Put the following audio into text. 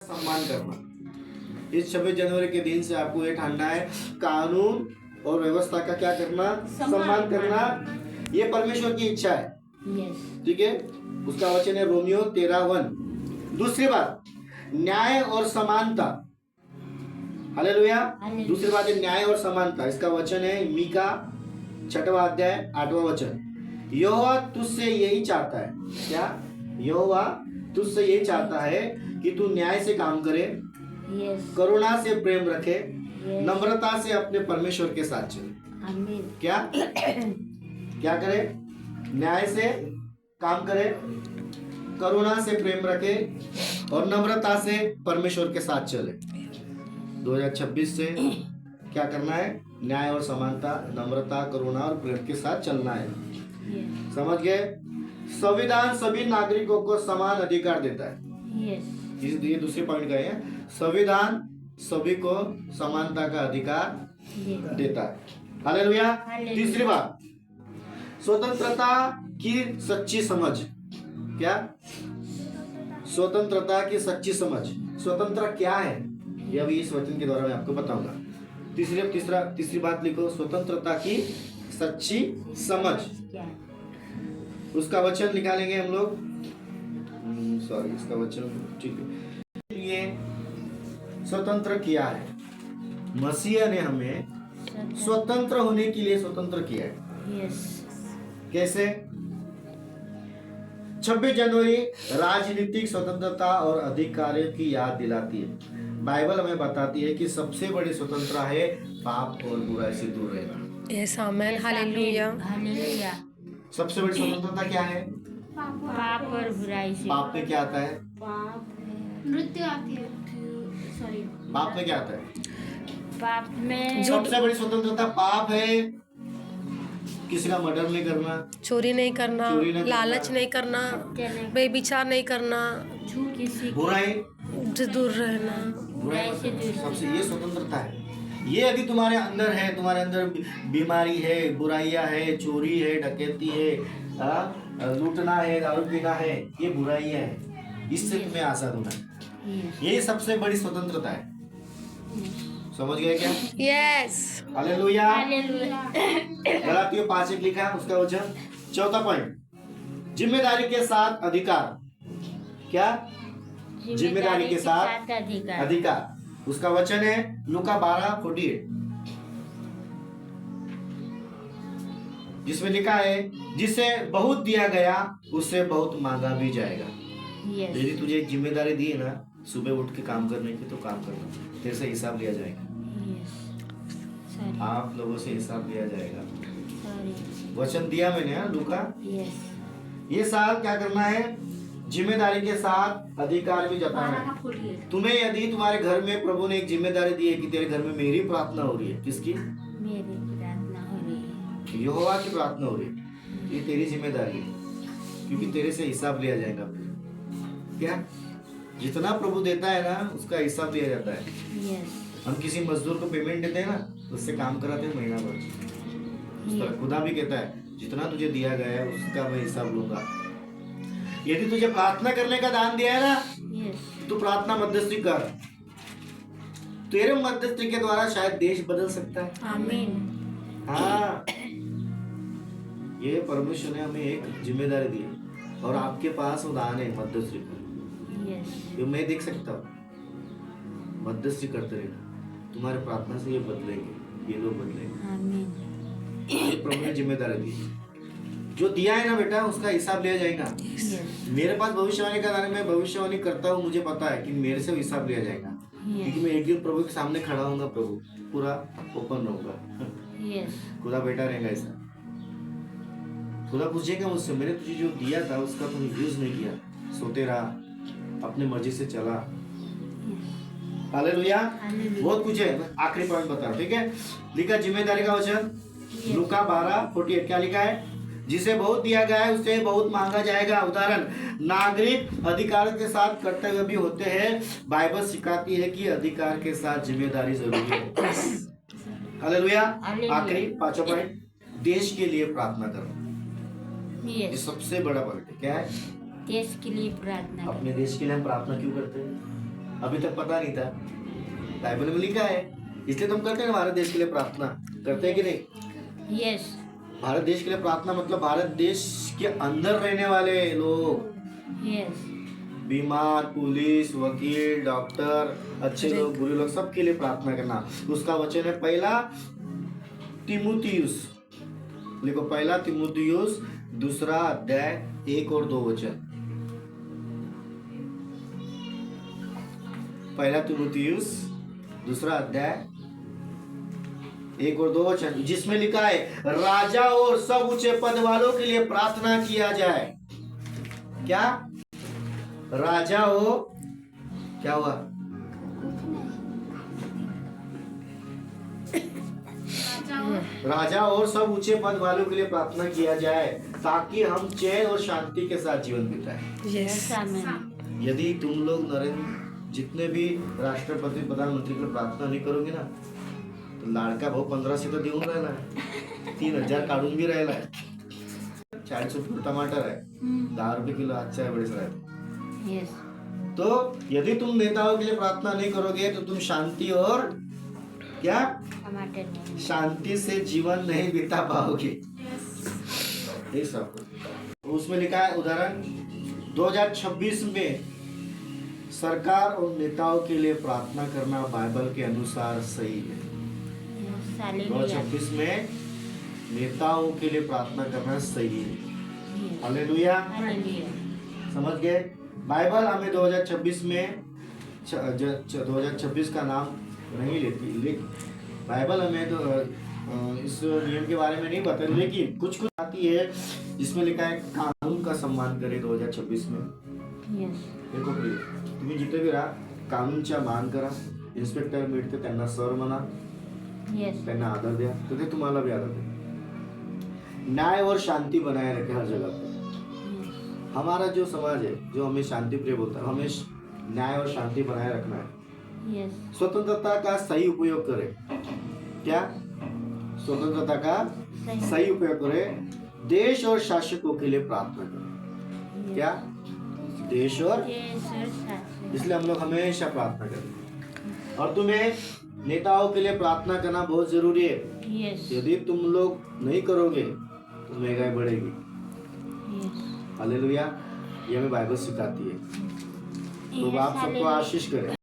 सम्मान करना। इस 26 जनवरी के दिन से आपको ये ठानना है, कानून और व्यवस्था का क्या करना, सम्मान करना। ये परमेश्वर की इच्छा है। ठीक है, उसका वचन है रोमियो 13:1। दूसरी बात, न्याय और समानता। हालेलुया। दूसरी बात है न्याय और समानता। इसका वचन है मीका 6वां अध्याय 8वां वचन। यहोवा तुझसे यही चाहता है। क्या? यहोवा तुझसे यही चाहता है कि तू न्याय से काम करे, करुणा से प्रेम रखे, नम्रता से अपने परमेश्वर के साथ चले। क्या क्या करे? न्याय से काम करे, करुणा से प्रेम रखे और नम्रता से परमेश्वर के साथ चले। 2026 से क्या करना है? न्याय और समानता, नम्रता, करुणा और प्रेम के साथ चलना है। समझ गए? संविधान सभी नागरिकों को समान अधिकार देता है। ये दूसरे पॉइंट का है। संविधान सभी को समानता का अधिकार देता है। हालेलुया। तीसरी बात, स्वतंत्रता की सच्ची समझ। क्या? स्वतंत्रता की सच्ची समझ। स्वतंत्र क्या है, ये अभी इस वचन के द्वारा मैं आपको बताऊंगा। तीसरी बात लिखो, स्वतंत्रता की सच्ची समझ। उसका वचन निकालेंगे हम लोग। सॉरी, इसका वचन ठीक है। ये स्वतंत्र किया है, मसीह ने हमें स्वतंत्र होने के लिए स्वतंत्र किया है। कैसे? 26 जनवरी राजनीतिक स्वतंत्रता और अधिकारों की याद दिलाती है। बाइबल हमें बताती है कि सबसे बड़ी स्वतंत्रता है पाप और बुराई से दूर रहना। यस, आमीन, हालेलुया। सबसे बड़ी स्वतंत्रता क्या है? पाप और बुराई से। पाप में क्या आता है? मृत्यु आती है। सॉरी, पाप में क्या आता है? पाप में सबसे बड़ी स्वतंत्रता पाप है। किसी का मर्डर नहीं करना, चोरी नहीं करना, लालच नहीं करना, बेविचार नहीं करना, किसी बुराई से दूर रहना। बुराई से दूर। सबसे ये स्वतंत्रता है। ये यदि तुम्हारे अंदर है, तुम्हारे अंदर बीमारी है, बुराइयां है, चोरी है, डकैती है, लूटना है, दारू पीना है, ये बुराइयां है, इससे तुम्हें आजाद होना है। ये सबसे बड़ी स्वतंत्रता है। समझ गए क्या? Yes, hallelujah. गलातियों 5:1 लिखा है, उसका वचन। चौथा पॉइंट, जिम्मेदारी के साथ अधिकार। क्या? जिम्मेदारी के साथ अधिकार। उसका वचन है लूका 12:48, जिसमें लिखा है जिसे बहुत दिया गया उससे बहुत मांगा भी जाएगा। यदि तुझे एक जिम्मेदारी दी है ना, सुबह उठ के काम करने की, तो काम करना, तेरे से हिसाब लिया जाएगा। आप लोगों से हिसाब लिया जाएगा। वचन दिया मैंने, लूका। ये साल क्या करना है? जिम्मेदारी के साथ अधिकार भी जताना है। तुम्हें यदि तुम्हारे घर में प्रभु ने एक जिम्मेदारी दी है कि तेरे घर में मेरी प्रार्थना हो रही है। किसकी? मेरी प्रार्थना हो रही है। यहोवा की प्रार्थना हो रही है। ये तेरी जिम्मेदारी है, क्योंकि तेरे से हिसाब लिया जाएगा। क्या? जितना प्रभु देता है ना, उसका हिसाब लिया जाता है। हम किसी मजदूर को पेमेंट देते हैं ना, उससे काम कराते हैं महीना भर। खुदा भी कहता है जितना तुझे दिया गया है उसका मैं हिसाब लूंगा। यदि तुझे प्रार्थना करने का दान दिया है ना, तो प्रार्थना मध्यस्थी कर। तेरे मध्यस्थी के द्वारा शायद देश बदल सकता है। आमीन। हाँ, ये परमेश्वर ने हमें एक जिम्मेदारी दी है और आपके पास वो दान है मध्यस्थी का। ये मैं देख सकता हूँ। मध्यस्थी करते रहना, तुम्हारे प्रार्थना से ये बदलेंगे, ये लोग बदलेंगे। आमीन। ये प्रभु ने जिम्मेदारी दी। जो दिया है ना बेटा, उसका हिसाब लिया जाएगा। मेरे पास भविष्यवाणी का दान है, मैं भविष्यवाणी करता हूँ, मुझे पता है कि मेरे से हिसाब लिया जाएगा। क्योंकि मैं एक दिन प्रभु के सामने खड़ा होऊंगा, प्रभु पूरा ओपन रहूंगा। खुदा बेटा रहेगा ऐसा। खुदा पूछेगा मुझसे, मैंने तुझे जो दिया था उसका तुम यूज नहीं किया, सोते रहा, अपने मर्जी से चला। हालेलुया। बहुत कुछ है, आखिरी पॉइंट बता रहा हूं, ठीक है? लिखा जिम्मेदारी का वचन, लूका 12:48। क्या लिखा है? जिसे बहुत दिया गया है उससे बहुत मांगा जाएगा। उदाहरण, नागरिक अधिकार के साथ कर्तव्य भी होते हैं। बाइबल सिखाती है कि अधिकार के साथ जिम्मेदारी जरूरी है। हालेलुया। आखिरी 5वां पॉइंट, देश के लिए प्रार्थना करो। ये सबसे बड़ा पॉइंट है। क्या है? देश के लिए प्रार्थना। अपने देश के लिए हम प्रार्थना क्यों करते हैं? अभी तक पता नहीं था, बाइबल में लिखा है, इसलिए तुम करते हैं ना भारत देश के लिए प्रार्थना, करते हैं कि नहीं? यस भारत देश के लिए प्रार्थना मतलब भारत देश के अंदर रहने वाले लोग, यस बीमार, पुलिस, वकील, डॉक्टर, अच्छे लोग, बुरे लोग, सबके लिए प्रार्थना करना। उसका वचन है पहला तिमुथियुस, लिखो पहला तिमुथियुस 2 अध्याय 1 और 2 वचन। पहला तिमुथियुस 2 अध्याय 1 और 2 वचन, जिसमें लिखा है राजा और सब ऊंचे पद वालों के लिए प्रार्थना किया जाए। क्या? राजा हो, क्या हुआ? राजा और सब ऊंचे पद वालों के लिए प्रार्थना किया जाए ताकि हम चैन और शांति के साथ जीवन बिताएं। यस आमीन यदि तुम लोग जितने भी राष्ट्रपति प्रधानमंत्री के लिए प्रार्थना नहीं करोगे ना, तो लाडका भाऊ 1500 तो देऊन राहिला आहे, 3000 काढून भी राहिला आहे, 40 रुपये टमाटर है, 10 रुपये किलो आजच्या वेळेस राहते। यस तो यदि तुम नेताओं के लिए प्रार्थना नहीं करोगे तो तुम शांति और क्या टमाटर नहीं शांति से जीवन नहीं बिता पाओगे। ये सब उसमें लिखा है, उदाहरण 2026 में सरकार और नेताओं के लिए प्रार्थना करना बाइबल के अनुसार सही है। यस हालेलुया 2026 में नेताओं के लिए प्रार्थना करना सही है। हालेलुया, हालेलुया समझ गए? बाइबल हमें 2026 में 2026 का नाम नहीं लेती, बाइबल हमें तो इस नियम के बारे में नहीं बताती, लेकिन कुछ कुछ आती है जिसमें लिखा है कानून का सम्मान करें 2026 में। यस देखो प्रिय, तुम्ही जिथे भी राहा कानूनचा मान करा, इन्स्पेक्टर मिळते त्यांना सर म्हणा, यस त्यांना आदर द्या, तो ते तुम्हाला भी आदर दे। न्याय और शांति बनाए रखे हर जगह पर। हमारा जो समाज है जो हमें शांति प्रिय बोलता है, हमें न्याय और शांति बनाए रखना है। यस स्वतंत्रता का सही उपयोग करें। क्या? स्वतंत्रता का सही उपयोग करें। देश और शासकों के लिए प्रार्थना करें। क्या? देश और इसलिए हम लोग हमेशा प्रार्थना करें। और तुम्हें नेताओं के लिए प्रार्थना करना बहुत जरूरी है। यस यदि तुम लोग नहीं करोगे तो महंगाई बढ़ेगी। यस हालेलुया, ये हमें बाइबल सिखाती है। तो आप सबको आशीष करें।